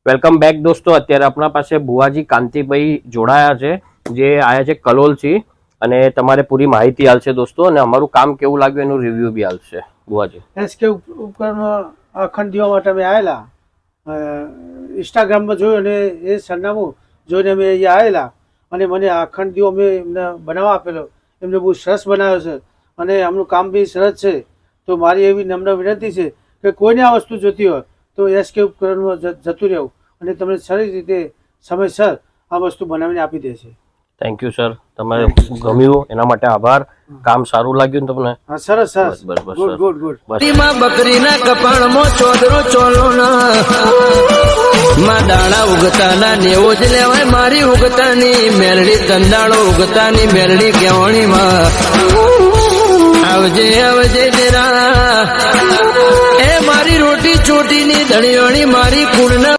Welcome back દોસ્તો. અત્યારે આપણા પાસે ભુવાજી કાંતિભાઈ જોડાયા છે, જે આયા છે કલોલથી, અને તમારે પૂરી માહિતી આલશે દોસ્તો, અને અમારું કામ કેવું લાગ્યું એનું રિવ્યુ બી આલશે. ભુવાજી, એસકે ઉપકરણમાં અખંડ દીવા માટે અમે આવેલા, ઇન્સ્ટાગ્રામમાં જોયું અને એ સરનામું જોઈને અમે અહીંયા આવેલા, અને મને અખંડ દીવો અમે એમને બનાવવા આપેલો. એમને બહુ સરસ બનાવ્યો છે અને આમનું કામ બી સરસ છે. તો મારી એવી નમ્ર વિનંતી છે કે કોઈને આ વસ્તુ જોતી હોય તો એસકે ઉપકરણમાં જતું રહેવું, અને તમને સારી રીતે સમયસર આ વસ્તુ બનાવીને આપી દે છે. Thank you sir. તમારે ગમ્યું એના માટે આભાર. કામ સારું લાગ્યું ને તમને? હા, સરસ સરસ, બસ ગુડ ગુડ ગુડ. બકરીના કપાળમાં ચોદરો ચોલો માં દાણા ઉગતાના નેવો જ લેવાય. મારી ઉગતાની મેલડી તંદાળો ઉગતાની મેલડી કેવણી માં આવજે આવજે જરા. એ મારી રોટી ચોટીની ધણીઓની મારી કુળના